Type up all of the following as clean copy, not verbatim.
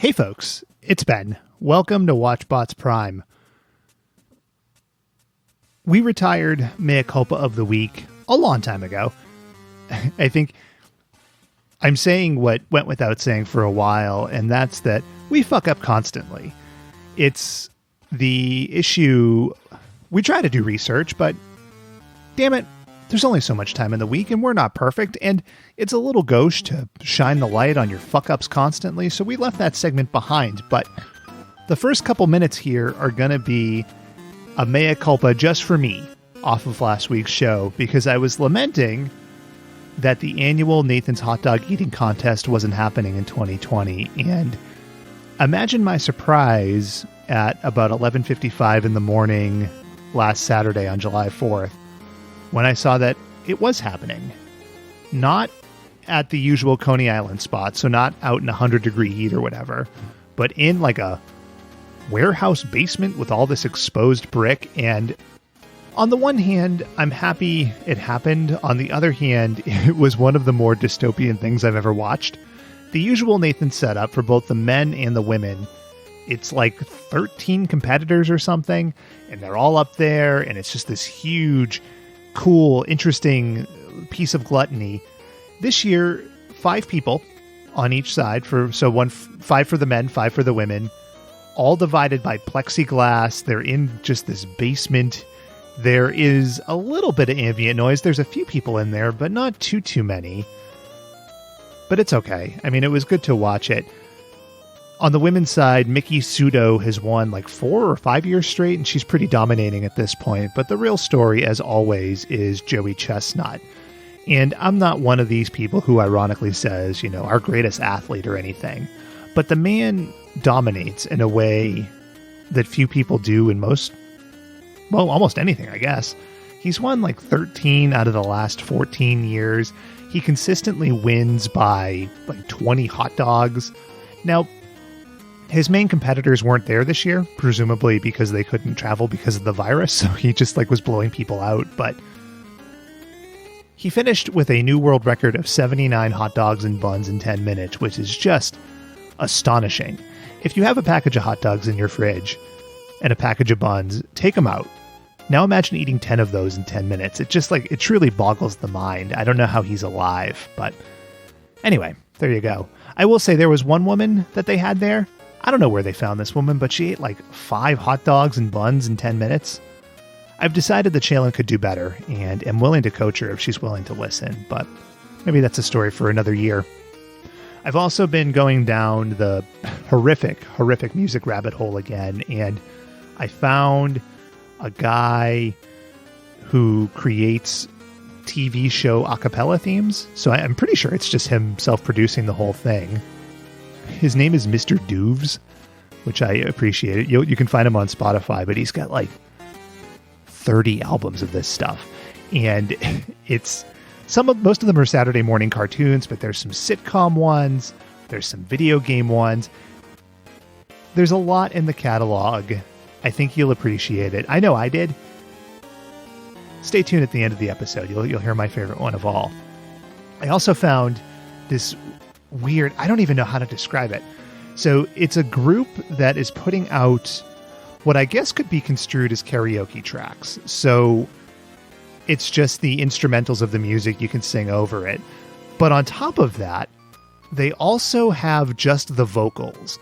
Hey folks, it's Ben. Welcome to Watchbots Prime. We retired Mea Culpa of the Week a long time ago. I think I'm saying what went without saying for a while, and that's that we fuck up constantly. It's the issue. We try to do research, but damn it, there's only so much time in the week, and we're not perfect, and it's a little gauche to shine the light on your fuck-ups constantly, so we left that segment behind. But the first couple minutes here are going to be a mea culpa just for me off of last week's show, because I was lamenting that the annual Nathan's Hot Dog Eating Contest wasn't happening in 2020, and imagine my surprise at about 11:55 in the morning last Saturday on July 4th, when I saw that it was happening. Not at the usual Coney Island spot, so not out in 100-degree heat or whatever, but in like a warehouse basement with all this exposed brick. And on the one hand, I'm happy it happened. On the other hand, it was one of the more dystopian things I've ever watched. The usual Nathan setup for both the men and the women, it's like 13 competitors or something, and they're all up there, and it's just this huge, cool, interesting piece of gluttony. This year, 5 people on each side, five for the men, 5 for the women, all divided by plexiglass. They're in just this basement. There is a little bit of ambient noise. There's a few people in there, but not too many. But it's okay. I mean, it was good to watch it. On the women's side, Mickey Sudo has won like 4 or 5 years straight, and she's pretty dominating at this point. But the real story, as always, is Joey Chestnut. And I'm not one of these people who ironically says, our greatest athlete or anything. But the man dominates in a way that few people do in almost anything, I guess. He's won like 13 out of the last 14 years. He consistently wins by like 20 hot dogs. Now, his main competitors weren't there this year, presumably because they couldn't travel because of the virus, so he just was blowing people out. But he finished with a new world record of 79 hot dogs and buns in 10 minutes, which is just astonishing. If you have a package of hot dogs in your fridge and a package of buns, take them out. Now imagine eating 10 of those in 10 minutes. It just it truly boggles the mind. I don't know how he's alive, but anyway, there you go. I will say there was one woman that they had there. I don't know where they found this woman, but she ate 5 hot dogs and buns in 10 minutes. I've decided that Shaylin could do better, and am willing to coach her if she's willing to listen, but maybe that's a story for another year. I've also been going down the horrific music rabbit hole again, and I found a guy who creates TV show a cappella themes, so I'm pretty sure it's just him self-producing the whole thing. His name is Mr. Dooves, which I appreciate. You can find him on Spotify, but he's got 30 albums of this stuff. And most of them are Saturday morning cartoons, but there's some sitcom ones. There's some video game ones. There's a lot in the catalog. I think you'll appreciate it. I know I did. Stay tuned at the end of the episode. You'll hear my favorite one of all. I also found this weird, I don't even know how to describe it. So it's a group that is putting out what I guess could be construed as karaoke tracks. So it's just the instrumentals of the music, you can sing over it. But on top of that, they also have just the vocals.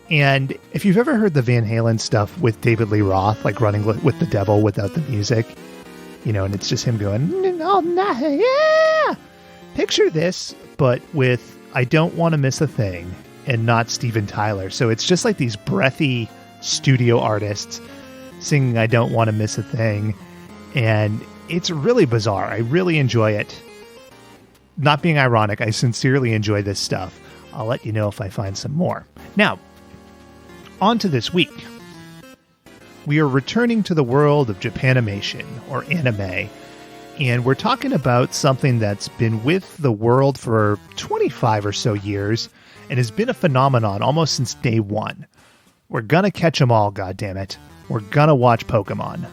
And if you've ever heard the Van Halen stuff with David Lee Roth, Running with the Devil without the music, and it's just him going, oh, nah, yeah! Picture this, but with I Don't Want to Miss a Thing and not Steven Tyler. So it's just these breathy studio artists singing I Don't Want to Miss a Thing. And it's really bizarre. I really enjoy it. Not being ironic, I sincerely enjoy this stuff. I'll let you know if I find some more. Now, on to this week. We are returning to the world of Japanimation, or anime, and we're talking about something that's been with the world for 25 or so years and has been a phenomenon almost since day one. We're gonna catch 'em all, goddammit. We're gonna watch Pokemon.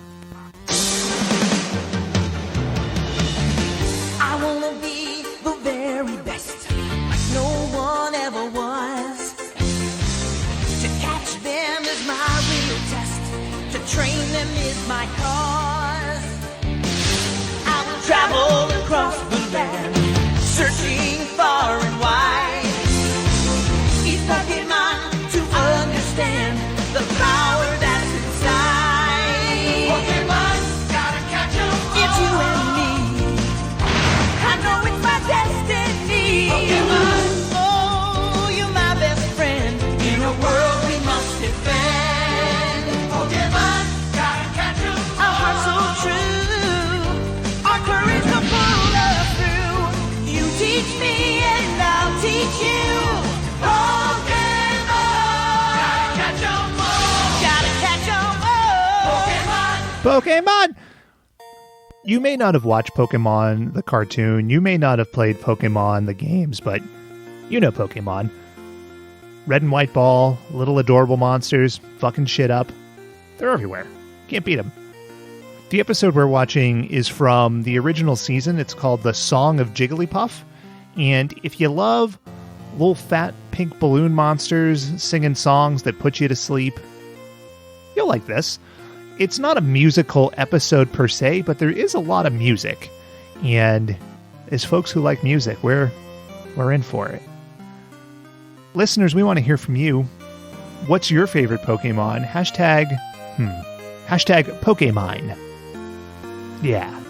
I wanna be the very best, like no one ever was. them is my cause. I will travel across the land, searching far and wide. Each Pokemon to understand the power that's inside. Pokemon, gotta catch 'em all. It's you and me. I know it's my destiny. Pokemon, oh, you're my best friend in a world we must defend. Pokemon, gotta catch 'em all. Our hearts so true, our courage will pull us through. You teach me and I'll teach you. Pokemon, gotta catch 'em all. Gotta catch 'em all. Pokemon! You may not have watched Pokemon the cartoon, you may not have played Pokemon the games, but you know Pokemon. Red and white ball, little adorable monsters, fucking shit up. They're everywhere. Can't beat them. The episode we're watching is from the original season. It's called The Song of Jigglypuff. And if you love little fat pink balloon monsters singing songs that put you to sleep, you'll like this. It's not a musical episode per se, but there is a lot of music. And as folks who like music, we're in for it. Listeners, we want to hear from you. What's your favorite Pokemon? Hashtag Pokemon. Yeah.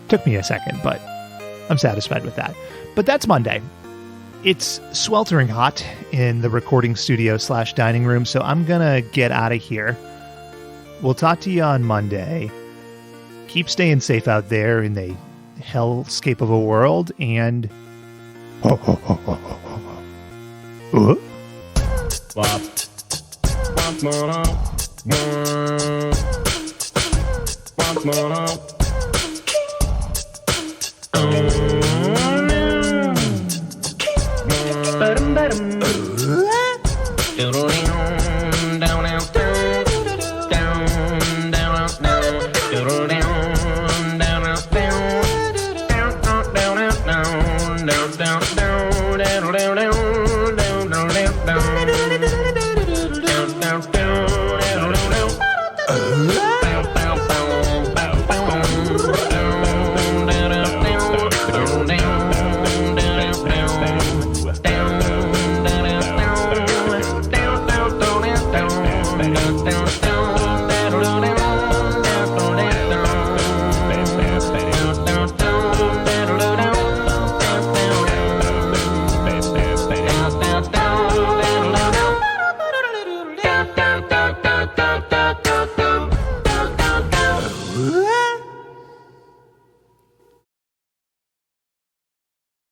Took me a second, but I'm satisfied with that. But that's Monday. It's sweltering hot in the recording studio / dining room, so I'm going to get out of here. We'll talk to you on Monday. Keep staying safe out there in the hellscape of a world, and...